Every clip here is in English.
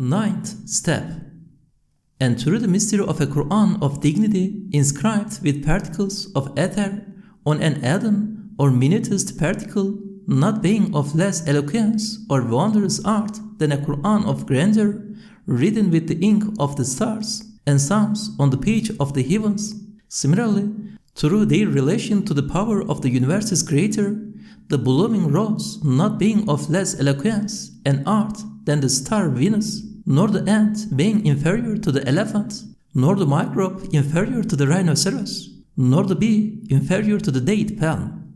Ninth step. And through the mystery of a Qur'an of dignity inscribed with particles of ether on an atom or minutest particle, not being of less eloquence or wondrous art than a Qur'an of grandeur, written with the ink of the stars and suns on the page of the heavens. Similarly, through their relation to the power of the universe's creator, the blooming rose not being of less eloquence and art than the star Venus, nor the ant being inferior to the elephant, nor the microbe inferior to the rhinoceros, nor the bee inferior to the date palm.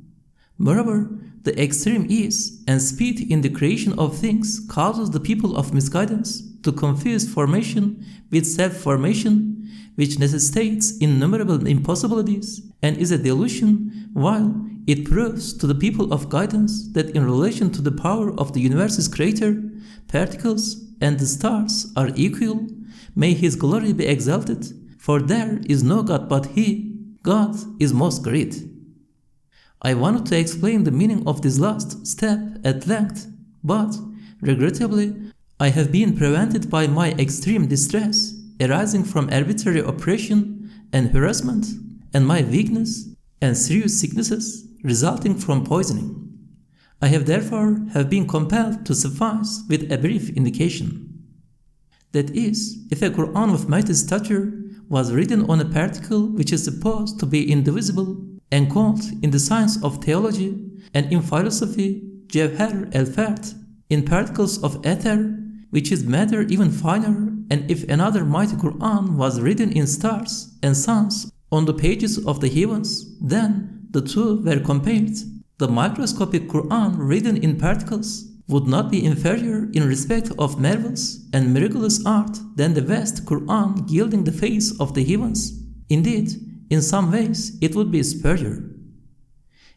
Moreover, the extreme ease and speed in the creation of things causes the people of misguidance to confuse formation with self-formation, which necessitates innumerable impossibilities and is a delusion, while it proves to the people of guidance that in relation to the power of the universe's creator, particles and the stars are equal. May his glory be exalted, for there is no God but he. God is most great. I wanted to explain the meaning of this last step at length, but, regrettably, I have been prevented by my extreme distress arising from arbitrary oppression and harassment, and my weakness and serious sicknesses resulting from poisoning. I have therefore been compelled to suffice with a brief indication. That is, if a Qur'an of mighty stature was written on a particle which is supposed to be indivisible, and called in the science of theology and in philosophy Jawhar al-Fard, in particles of ether, which is matter even finer, and if another mighty Qur'an was written in stars and suns on the pages of the heavens, then the two were compared. The microscopic Qur'an written in particles would not be inferior in respect of marvelous and miraculous art than the vast Qur'an gilding the face of the heavens. Indeed, in some ways it would be superior.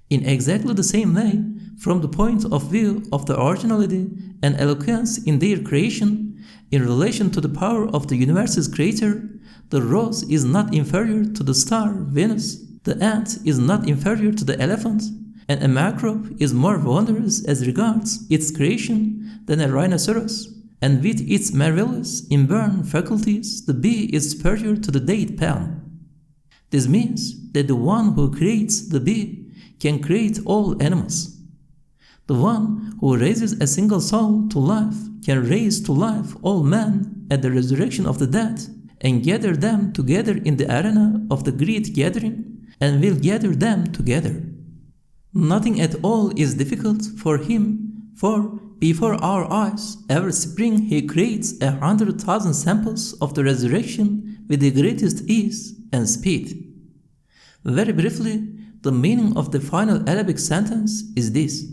In exactly the same way, from the point of view of the originality and eloquence in their creation, in relation to the power of the universe's creator, the rose is not inferior to the star Venus, the ant is not inferior to the elephant, and a microbe is more wondrous as regards its creation than a rhinoceros, and with its marvelous inborn faculties, the bee is superior to the date palm. This means that the one who creates the bee can create all animals. The one who raises a single soul to life can raise to life all men at the resurrection of the dead and gather them together in the arena of the great gathering, and will gather them together. Nothing at all is difficult for him, for before our eyes every spring he creates 100,000 samples of the resurrection with the greatest ease and speed. Very briefly, the meaning of the final Arabic sentence is this: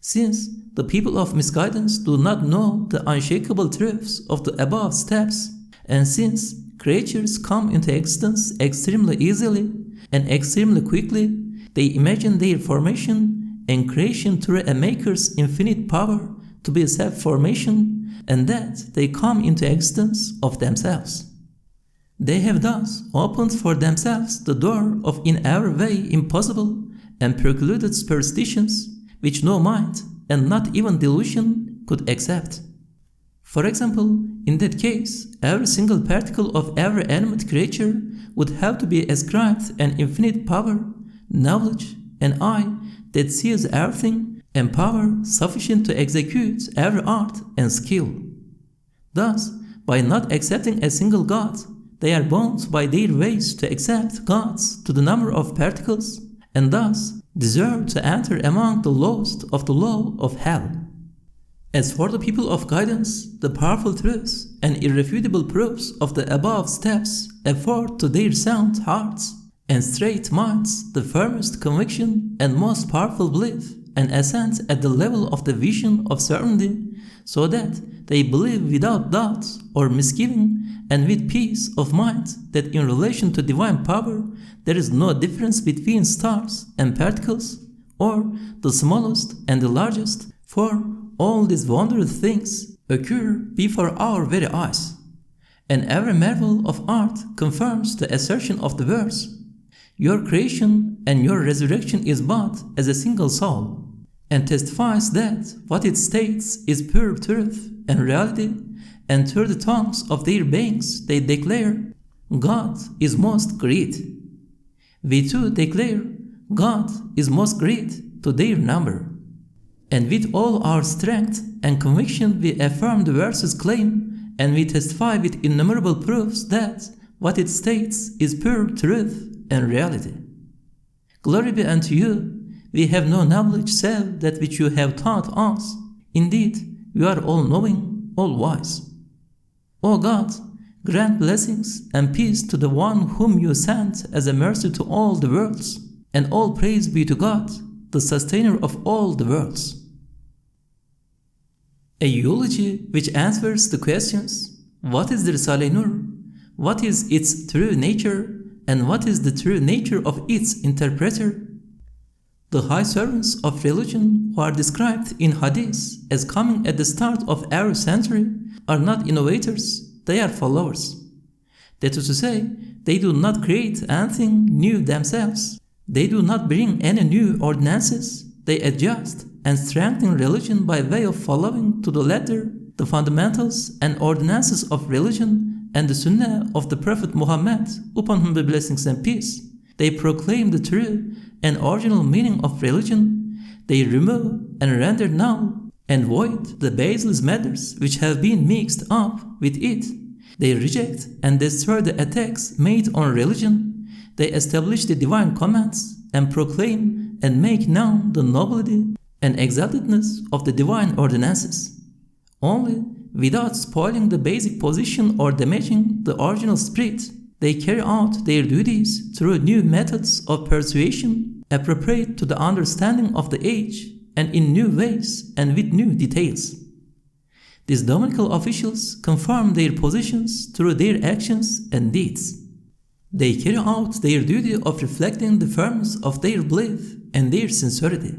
since the people of misguidance do not know the unshakable truths of the above steps, and since creatures come into existence extremely easily and extremely quickly, they imagine their formation and creation through a maker's infinite power to be self-formation, and that they come into existence of themselves. They have thus opened for themselves the door of in every way impossible and precluded superstitions which no mind and not even delusion could accept. For example, in that case, every single particle of every animate creature would have to be ascribed an infinite power, knowledge, and eye that sees everything, and power sufficient to execute every art and skill. Thus, by not accepting a single God, they are bound by their ways to accept gods to the number of particles, and thus deserve to enter among the lowest of the law of hell. As for the people of guidance, the powerful truths and irrefutable proofs of the above steps afford to their sound hearts and straight minds the firmest conviction and most powerful belief, and assent at the level of the vision of certainty, so that they believe without doubt or misgiving and with peace of mind that in relation to divine power there is no difference between stars and particles, or the smallest and the largest, for all these wondrous things occur before our very eyes. And every marvel of art confirms the assertion of the verse: your creation and your resurrection is but as a single soul. and testifies that what it states is pure truth and reality, and through the tongues of their beings they declare, God is most great. We too declare, God is most great to their number. And with all our strength and conviction we affirm the verse's claim, and we testify with innumerable proofs that what it states is pure truth and reality. Glory be unto you. We have no knowledge save that which you have taught us. Indeed, you are all-knowing, all-wise. O God, grant blessings and peace to the one whom you sent as a mercy to all the worlds, and all praise be to God, the sustainer of all the worlds. A eulogy which answers the questions, what is the Risale-i Nur? What is its true nature? And what is the true nature of its interpreter? The high servants of religion who are described in Hadith as coming at the start of our century are not innovators, they are followers. That is to say, they do not create anything new themselves. They do not bring any new ordinances. They adjust and strengthen religion by way of following to the letter the fundamentals and ordinances of religion and the sunnah of the Prophet Muhammad, upon whom be blessings and peace. They proclaim the true and original meaning of religion. They remove and render null and void the baseless matters which have been mixed up with it. They reject and destroy the attacks made on religion. They establish the divine commands and proclaim and make known the nobility and exaltedness of the divine ordinances. Only without spoiling the basic position or damaging the original spirit, they carry out their duties through new methods of persuasion appropriate to the understanding of the age and in new ways and with new details. These dominical officials confirm their positions through their actions and deeds. They carry out their duty of reflecting the firmness of their belief and their sincerity.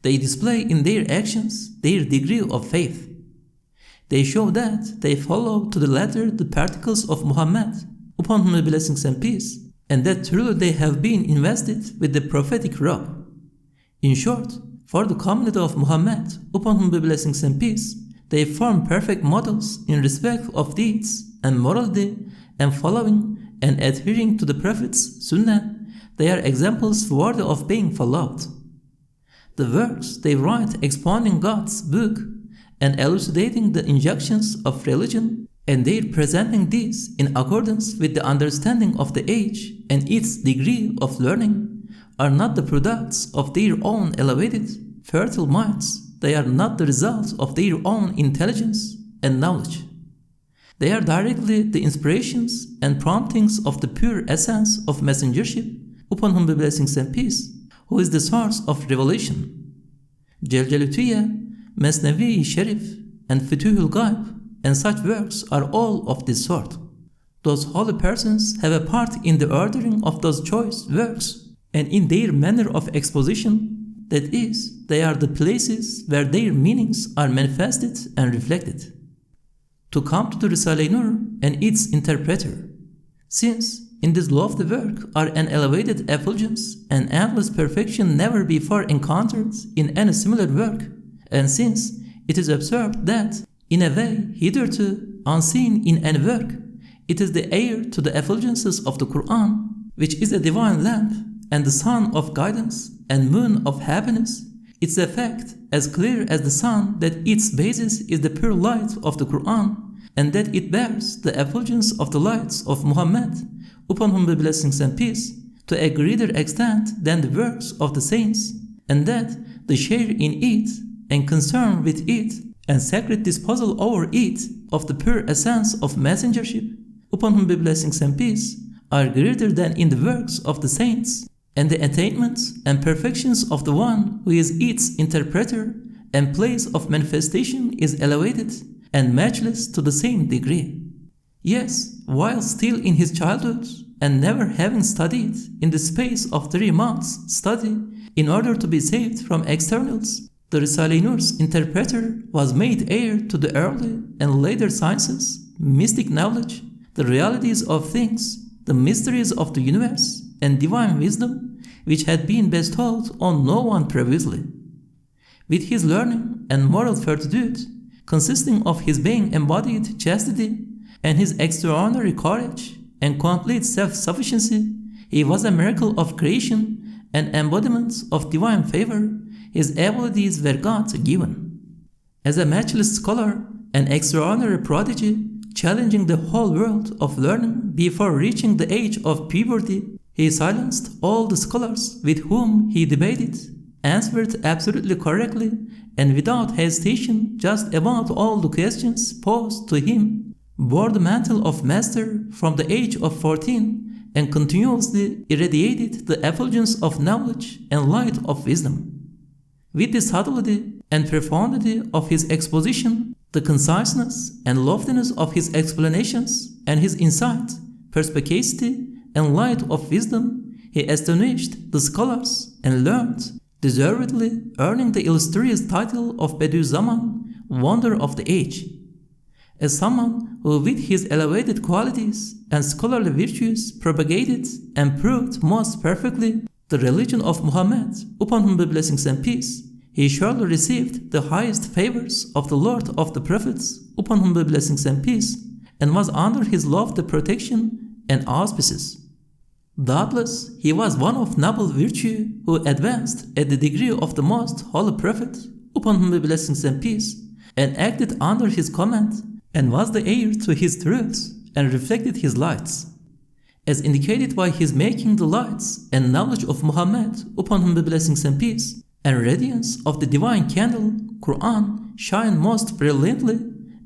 They display in their actions their degree of faith. They show that they follow to the letter the particles of Muhammad, upon whom be blessings and peace, and that truly they have been invested with the prophetic robe. In short, for the community of Muhammad, upon whom be blessings and peace, they form perfect models in respect of deeds and morality and following and adhering to the Prophet's sunnah. They are examples worthy of being followed. The works they write expounding God's book and elucidating the injunctions of religion, and their presenting these in accordance with the understanding of the age and its degree of learning, are not the products of their own elevated, fertile minds. They are not the result of their own intelligence and knowledge. They are directly the inspirations and promptings of the pure essence of messengership, upon whom be blessings and peace, who is the source of revelation. Jeljalutiyya, Mesnevi Sharif, and Futuhul Ghaib, and such works are all of this sort. Those holy persons have a part in the ordering of those choice works, and in their manner of exposition, that is, they are the places where their meanings are manifested and reflected. To come to the Risale-i Nur and its interpreter, since in this lofty work are an elevated effulgence and endless perfection never before encountered in any similar work, and since it is observed that, in a way hitherto unseen in any work, it is the heir to the effulgences of the Qur'an, which is a divine lamp and the sun of guidance and moon of happiness, its effect as clear as the sun that its basis is the pure light of the Qur'an, and that it bears the effulgence of the lights of Muhammad, upon whom be blessings and peace, to a greater extent than the works of the saints, and that the share in it and concern with it and sacred disposal over it of the pure essence of messengership, upon whom be blessings and peace, are greater than in the works of the saints, and the attainments and perfections of the one who is its interpreter and place of manifestation is elevated and matchless to the same degree. Yes, while still in his childhood and never having studied in the space of 3 months study in order to be saved from externals, the Risale-i Nur's interpreter was made heir to the early and later sciences, mystic knowledge, the realities of things, the mysteries of the universe, and divine wisdom, which had been bestowed on no one previously. with his learning and moral fortitude, consisting of his being embodied chastity and his extraordinary courage and complete self-sufficiency, he was a miracle of creation and embodiment of divine favor. His abilities were God-given. As a matchless scholar, an extraordinary prodigy, challenging the whole world of learning before reaching the age of puberty, he silenced all the scholars with whom he debated, answered absolutely correctly and without hesitation just about all the questions posed to him, bore the mantle of master from the age of 14, and continuously irradiated the effulgence of knowledge and light of wisdom. With the subtlety and profundity of his exposition, the conciseness and loftiness of his explanations, and his insight, perspicacity, and light of wisdom, he astonished the scholars and learned, deservedly earning the illustrious title of Bediüzzaman, Wonder of the Age. As someone who with his elevated qualities and scholarly virtues propagated and proved most perfectly the religion of Muhammad, upon whom be blessings and peace, he surely received the highest favors of the Lord of the Prophets, upon whom be blessings and peace, and was under his lofty protection and auspices. Doubtless, he was one of noble virtue who advanced at the degree of the most holy Prophet, upon whom be blessings and peace, and acted under his command, and was the heir to his truths, and reflected his lights. As indicated by his making the lights and knowledge of Muhammad, upon whom be blessings and peace, and radiance of the divine candle, Qur'an, shine most brilliantly,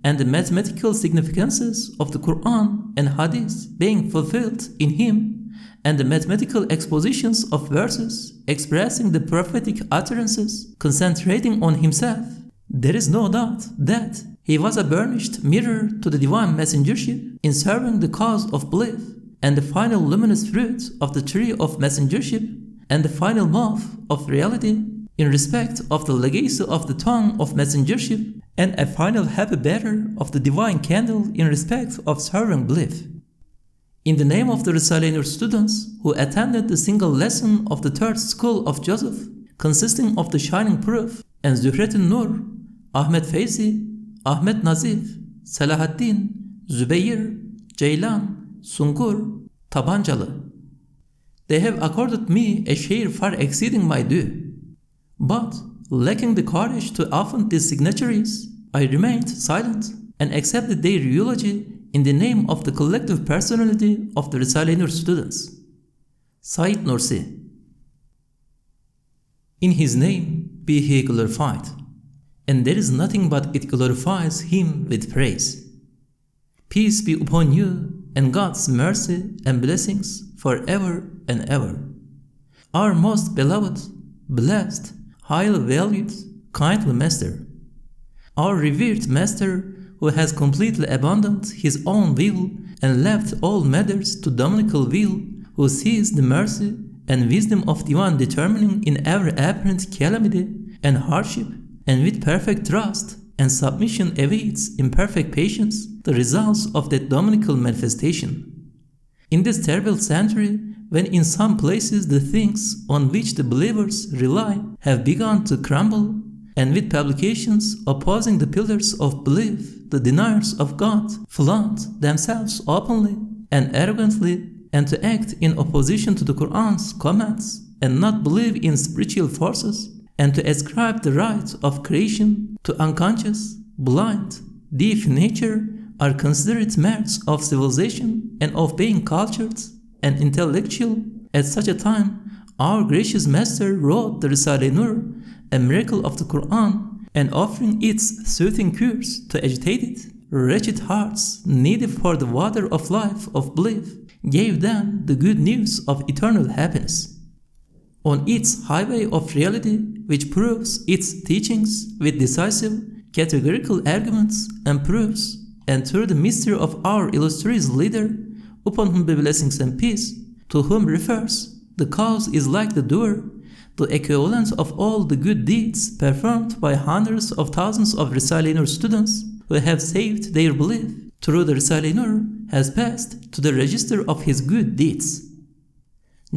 and the mathematical significances of the Qur'an and Hadith being fulfilled in him, and the mathematical expositions of verses expressing the prophetic utterances concentrating on himself, there is no doubt that he was a burnished mirror to the divine messengership in serving the cause of belief, and the final luminous fruit of the tree of messengership, and the final mouth of reality in respect of the legacy of the tongue of messengership, and a final happy bearer of the divine candle in respect of serving belief. In the name of the Risale-i Nur students who attended the single lesson of the third school of Joseph, consisting of the Shining Proof and Zühret-i Nur, Ahmet Feyzi, Ahmet Nazif, Salahaddin, Zübeyir, Ceylan, Sungur, Tabancalı. They have accorded me a share far exceeding my due. But, lacking the courage to offend these signatories, I remained silent and accepted their eulogy in the name of the collective personality of the Risale-i Nur students. Said Nursi. In his name be he glorified, and there is nothing but it glorifies him with praise. Peace be upon you, and God's mercy and blessings forever and ever. Our most beloved, blessed, highly valued, kindly Master, our revered Master, who has completely abandoned his own will and left all matters to dominical will, who sees the mercy and wisdom of divine determining in every apparent calamity and hardship, and with perfect trust and submission awaits in perfect patience the results of that dominical manifestation. In this terrible century, when in some places the things on which the believers rely have begun to crumble, and with publications opposing the pillars of belief, the deniers of God flaunt themselves openly and arrogantly, and to act in opposition to the Qur'an's commands, and not believe in spiritual forces, and to ascribe the right of creation to unconscious, blind, deaf nature, are considered marks of civilization and of being cultured and intellectual. At such a time, our gracious Master wrote the Risale-i Nur, a miracle of the Qur'an, and offering its soothing cures to agitated, wretched hearts needy for the water of life of belief, gave them the good news of eternal happiness. On its highway of reality, which proves its teachings with decisive, categorical arguments and proofs, and through the mystery of our illustrious leader, upon whom be blessings and peace, to whom refers, the cause is like the doer, the equivalent of all the good deeds performed by hundreds of thousands of Risale-i Nur students who have saved their belief through the Risale-i Nur has passed to the register of his good deeds.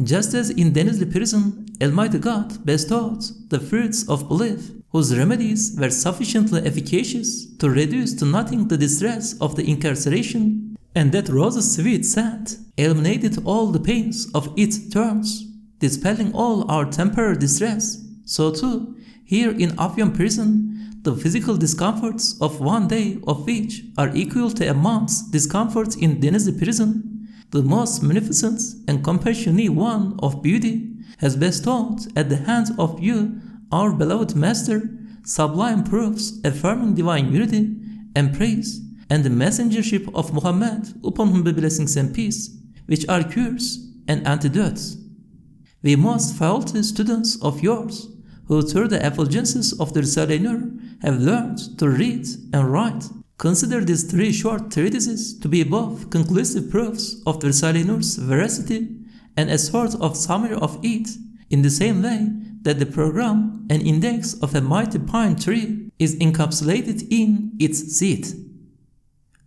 Just as in Denizli prison, Almighty God bestowed the fruits of belief whose remedies were sufficiently efficacious to reduce to nothing the distress of the incarceration, and that rose's sweet scent eliminated all the pains of its terms, dispelling all our temporary distress. So too, here in Afyon prison, the physical discomforts of one day of which are equal to a month's discomforts in Denizli prison, the most magnificent and compassionate one of beauty has bestowed at the hands of you, our beloved Master, sublime proofs affirming divine unity and praise, and the messengership of Muhammad, upon whom be blessings and peace, which are cures and antidotes. We most faulty students of yours, who through the effulgences of the Risale-i Nur have learned to read and write, consider these 3 short treatises to be both conclusive proofs of the Risale-i Nur's veracity and a sort of summary of it, in the same way that the program and index of a mighty pine tree is encapsulated in its seed.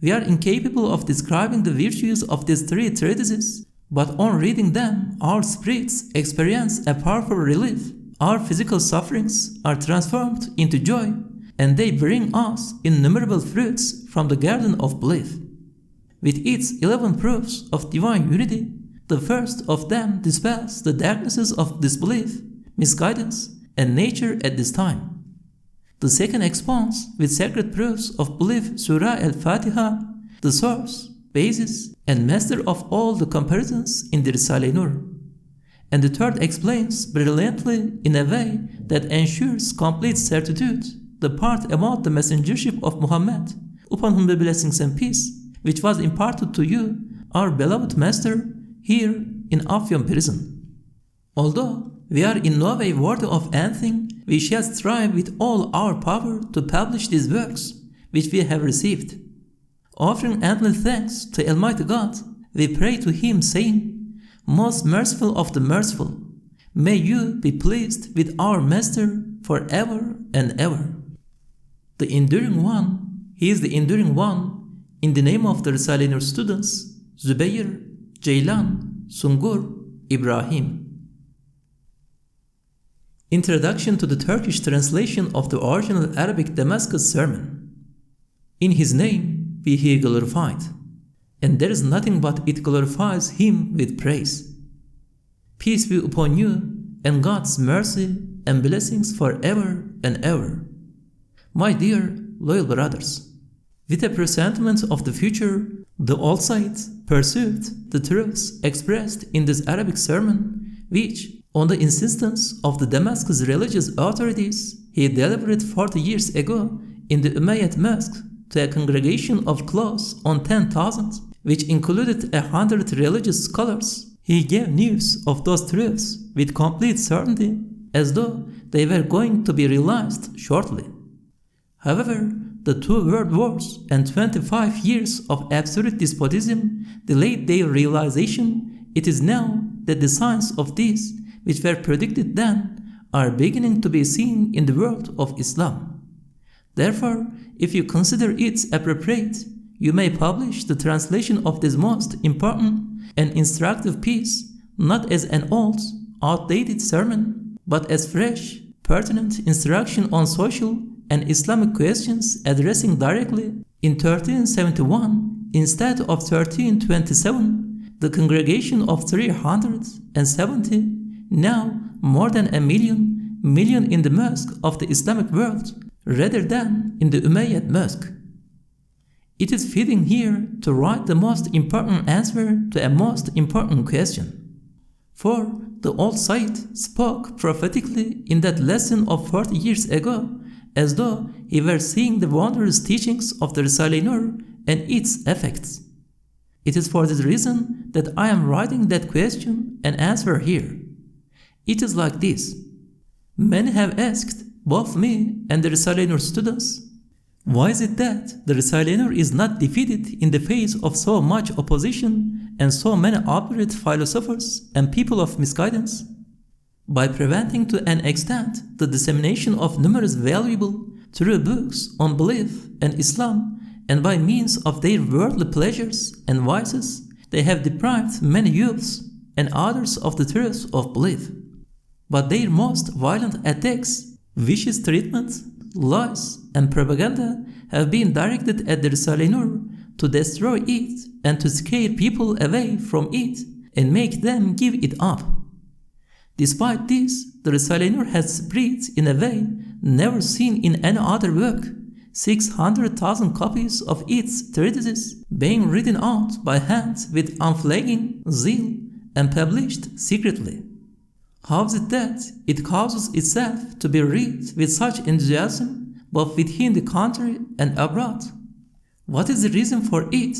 We are incapable of describing the virtues of these 3 treatises, but on reading them, our spirits experience a powerful relief. Our physical sufferings are transformed into joy, and they bring us innumerable fruits from the garden of belief. With its 11 proofs of divine unity, the first of them dispels the darknesses of disbelief, misguidance, and nature at this time. The second expounds with sacred proofs of belief Surah al-Fatiha, the source, basis, and master of all the comparisons in the Risale-i Nur. And the third explains brilliantly in a way that ensures complete certitude the part about the messengership of Muhammad, upon whom be blessings and peace, which was imparted to you, our beloved Master, here in Afyon prison. Although we are in no way worthy of anything, we shall strive with all our power to publish these works which we have received. Offering endless thanks to Almighty God, we pray to Him, saying, Most merciful of the merciful, may you be pleased with our Master forever and ever. The Enduring One, He is the Enduring One, in the name of the Risale-i Nur students, Zübeyir, Ceylan, Sungur, Ibrahim. Introduction to the Turkish translation of the original Arabic Damascus sermon. In His name be He glorified, and there is nothing but it glorifies Him with praise. Peace be upon you, and God's mercy and blessings forever and ever. My dear, loyal brothers, with a presentiment of the future, the All-Sight perceived the truths expressed in this Arabic sermon, which, on the insistence of the Damascus religious authorities, he delivered 40 years ago in the Umayyad Mosque to a congregation of close on 10,000, which included 100 religious scholars. He gave news of those truths with complete certainty, as though they were going to be realized shortly. However, the 2 world wars and 25 years of absolute despotism delayed their realization. It is now that the signs of these, which were predicted then, are beginning to be seen in the world of Islam. Therefore, if you consider it appropriate, you may publish the translation of this most important and instructive piece, not as an old, outdated sermon, but as fresh, pertinent instruction on social and Islamic questions addressing directly in 1371 instead of 1327 the congregation of 370, now more than a million in the mosque of the Islamic world, rather than in the Umayyad Mosque. It is fitting here to write the most important answer to a most important question. For the old Sayyid spoke prophetically in that lesson of 40 years ago, as though he were seeing the wondrous teachings of the Risale-i Nur and its effects. It is for this reason that I am writing that question and answer here. It is like this. Many have asked both me and the Risale-i Nur students, why is it that the Risale-i Nur is not defeated in the face of so much opposition and so many obdurate philosophers and people of misguidance? By preventing to an extent the dissemination of numerous valuable, true books on belief and Islam, and by means of their worldly pleasures and vices, they have deprived many youths and others of the truth of belief. But their most violent attacks Vicious treatment, lies, and propaganda have been directed at the Risale-i Nur to destroy it and to scare people away from it and make them give it up. Despite this, the Risale-i Nur has spread in a way never seen in any other work, 600,000 copies of its treatises being written out by hand with unflagging zeal and published secretly. How is it that it causes itself to be read with such enthusiasm both within the country and abroad? What is the reason for it?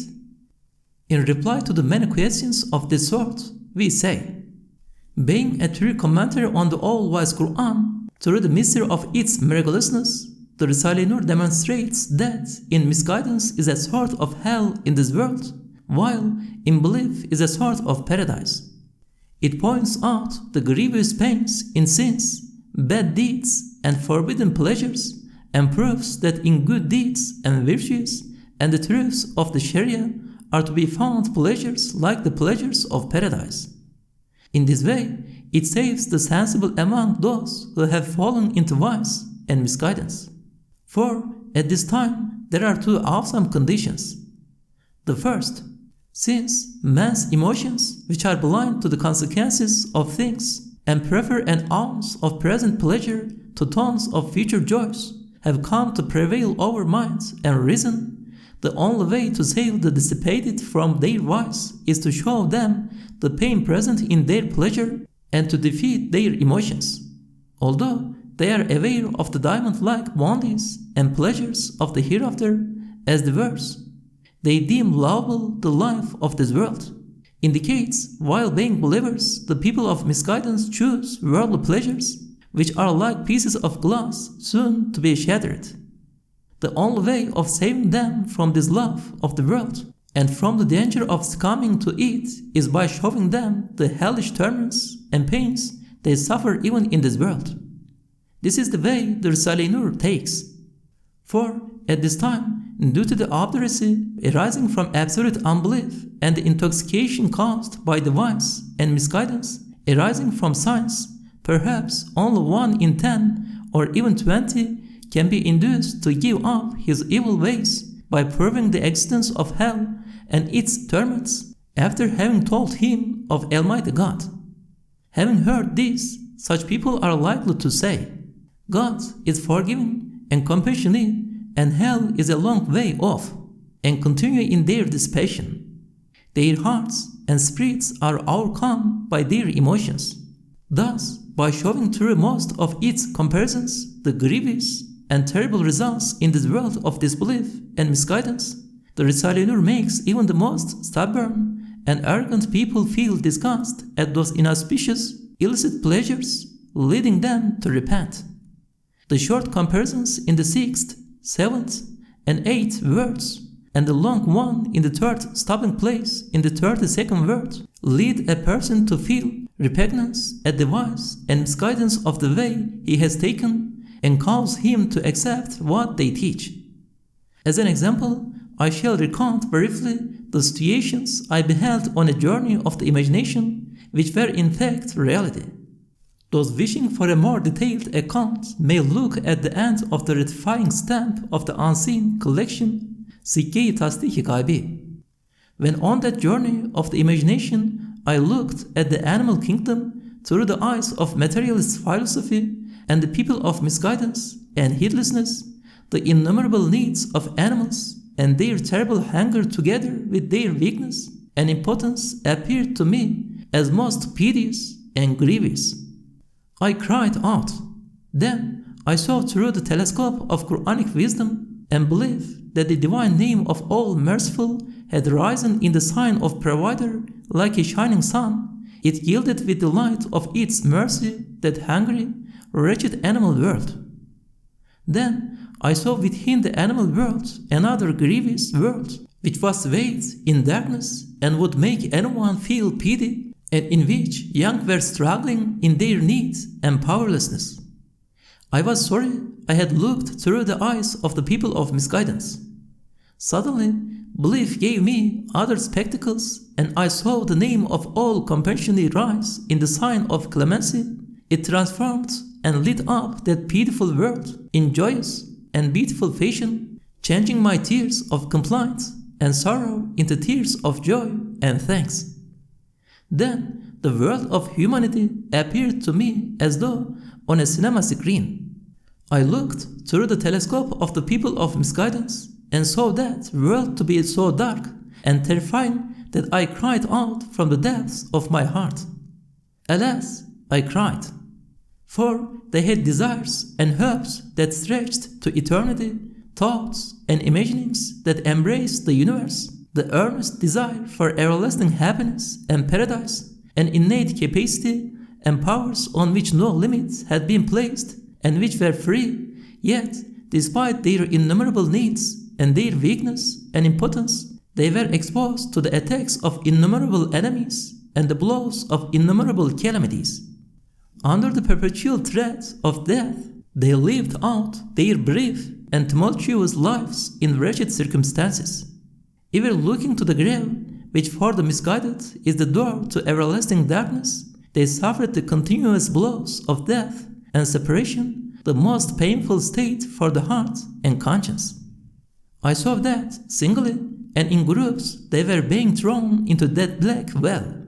In reply to the many questions of this sort, we say, being a true commentary on the all-wise Qur'an, through the mystery of its miraculousness, the Risale-i Nur demonstrates that in misguidance is a sort of hell in this world, while in belief is a sort of paradise. It points out the grievous pains in sins, bad deeds, and forbidden pleasures, and proves that in good deeds and virtues and the truths of the Sharia are to be found pleasures like the pleasures of paradise. In this way, it saves the sensible among those who have fallen into vice and misguidance. For at this time, there are two awesome conditions. The first, since man's emotions, which are blind to the consequences of things and prefer an ounce of present pleasure to tons of future joys, have come to prevail over minds and reason, the only way to save the dissipated from their vice is to show them the pain present in their pleasure and to defeat their emotions. Although they are aware of the diamond-like bounties and pleasures of the hereafter as the worst, they deem lovable the life of this world. Indicates, while being believers, the people of misguidance choose worldly pleasures, which are like pieces of glass soon to be shattered. The only way of saving them from this love of the world and from the danger of succumbing to it is by showing them the hellish torments and pains they suffer even in this world. This is the way the Risale-i Nur takes. For at this time, due to the obduracy arising from absolute unbelief and the intoxication caused by the vice and misguidance arising from science, perhaps only 1 in 10 or even 20 can be induced to give up his evil ways by proving the existence of hell and its torments after having told him of Almighty God. Having heard this, such people are likely to say, God is forgiving and compassionate, and hell is a long way off, and continue in their dissipation. Their hearts and spirits are overcome by their emotions. Thus, by showing through most of its comparisons the grievous and terrible results in this world of disbelief and misguidance, the Risale-i Nur makes even the most stubborn and arrogant people feel disgust at those inauspicious, illicit pleasures, leading them to repent. The short comparisons in the 6th, 7th, and 8th words, and the long one in the 3rd stopping place in the 32nd word, lead a person to feel repugnance at the vice and misguidance of the way he has taken and cause him to accept what they teach. As an example, I shall recount briefly the situations I beheld on a journey of the imagination, which were in fact reality. Those wishing for a more detailed account may look at the end of the ratifying stamp of the unseen collection, Sikke-i Tasdik-i Gaybi. When on that journey of the imagination, I looked at the animal kingdom through the eyes of materialist philosophy and the people of misguidance and heedlessness, the innumerable needs of animals and their terrible hunger together with their weakness and impotence appeared to me as most piteous and grievous. I cried out. Then I saw through the telescope of Qur'anic wisdom and belief that the divine name of all merciful had risen in the sign of provider like a shining sun. It yielded with the light of its mercy that hungry, wretched animal world. Then I saw within the animal world another grievous world, which was swathed in darkness and would make anyone feel pity, and in which young were struggling in their need and powerlessness. I was sorry I had looked through the eyes of the people of misguidance. Suddenly, belief gave me other spectacles, and I saw the name of all compassionate rise in the sign of clemency. It transformed and lit up that pitiful world in joyous and beautiful fashion, changing my tears of complaint and sorrow into tears of joy and thanks. Then the world of humanity appeared to me as though on a cinema screen. I looked through the telescope of the people of misguidance and saw that world to be so dark and terrifying that I cried out from the depths of my heart. Alas, I cried, for they had desires and hopes that stretched to eternity, thoughts and imaginings that embraced the universe, the earnest desire for everlasting happiness and paradise, an innate capacity and powers on which no limits had been placed and which were free, yet, despite their innumerable needs and their weakness and impotence, they were exposed to the attacks of innumerable enemies and the blows of innumerable calamities. Under the perpetual threat of death, they lived out their brief and tumultuous lives in wretched circumstances. Ever looking to the grave, which for the misguided is the door to everlasting darkness, they suffered the continuous blows of death and separation, the most painful state for the heart and conscience. I saw that, singly and in groups, they were being thrown into that black well.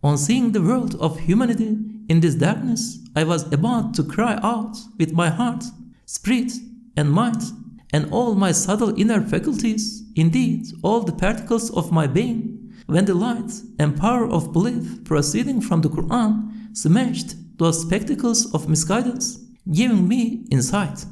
On seeing the world of humanity in this darkness, I was about to cry out with my heart, spirit, and mind, and all my subtle inner faculties, indeed all the particles of my being, when the light and power of belief proceeding from the Qur'an smashed those spectacles of misguidance, giving me insight.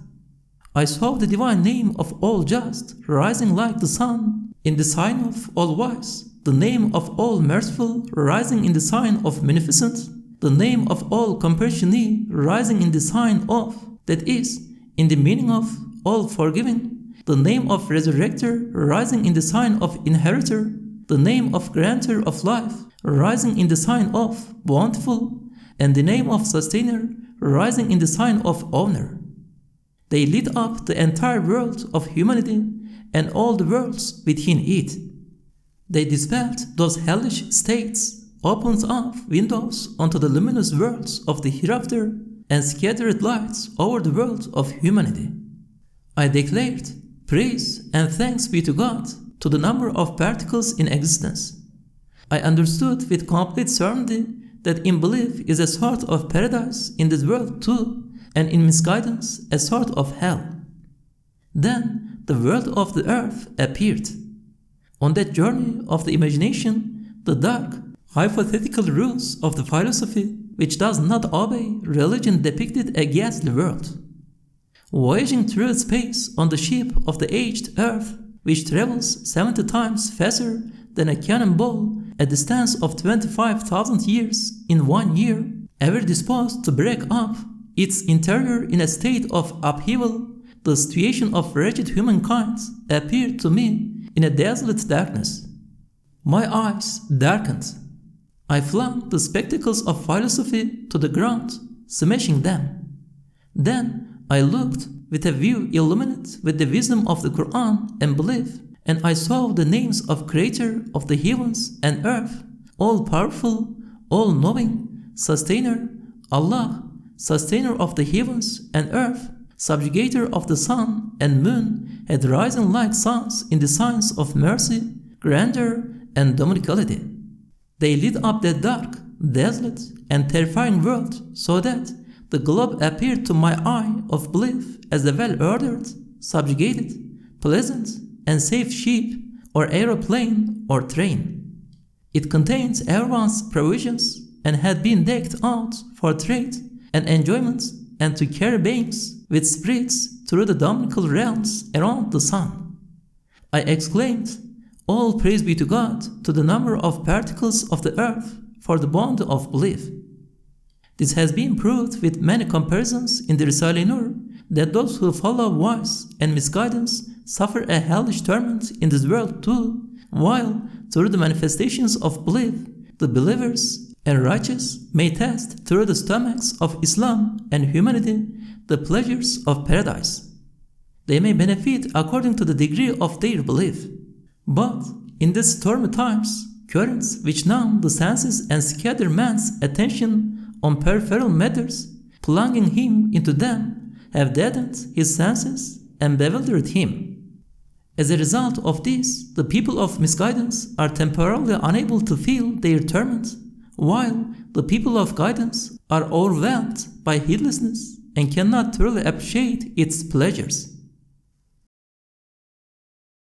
I saw the divine name of all just rising like the sun in the sign of all wise, the name of all merciful rising in the sign of munificent, the name of all compassionate rising in the sign of, that is, in the meaning of, all forgiving, the name of resurrector rising in the sign of inheritor, the name of granter of life rising in the sign of bountiful, and the name of sustainer rising in the sign of owner. They lit up the entire world of humanity and all the worlds within it. They dispelled those hellish states, opened up windows onto the luminous worlds of the hereafter, and scattered lights over the world of humanity. I declared, praise and thanks be to God, to the number of particles in existence. I understood with complete certainty that in belief is a sort of paradise in this world too, and in misguidance a sort of hell. Then the world of the earth appeared. On that journey of the imagination, the dark, hypothetical rules of the philosophy which does not obey religion depicted a ghastly world. Voyaging through space on the ship of the aged earth, which travels 70 times faster than a cannonball, a distance of 25,000 years in 1 year, ever disposed to break up its interior in a state of upheaval, the situation of wretched humankind appeared to me in a desolate darkness. My eyes darkened. I flung the spectacles of philosophy to the ground, smashing them. Then I looked with a view illumined with the wisdom of the Qur'an and belief, and I saw the names of Creator of the heavens and earth, all-powerful, all-knowing, Sustainer, Allah, Sustainer of the heavens and earth, Subjugator of the sun and moon, had risen like suns in the signs of mercy, grandeur, and dominicality. They lit up that dark, desolate, and terrifying world so that the globe appeared to my eye of belief as a well-ordered, subjugated, pleasant, and safe ship or aeroplane or train. It contained everyone's provisions and had been decked out for trade and enjoyment and to carry beings with spirits through the dominical realms around the sun. I exclaimed, all praise be to God, to the number of particles of the earth for the bond of belief. This has been proved with many comparisons in the Risale-i Nur, that those who follow vice and misguidance suffer a hellish torment in this world too, while through the manifestations of belief, the believers and righteous may taste through the stomachs of Islam and humanity the pleasures of paradise. They may benefit according to the degree of their belief. But in these stormy times, currents which numb the senses and scatter man's attention on peripheral matters plunging him into them, have deadened his senses and bewildered him. As a result of this, the people of misguidance are temporarily unable to feel their torment, while the people of guidance are overwhelmed by heedlessness and cannot truly appreciate its pleasures.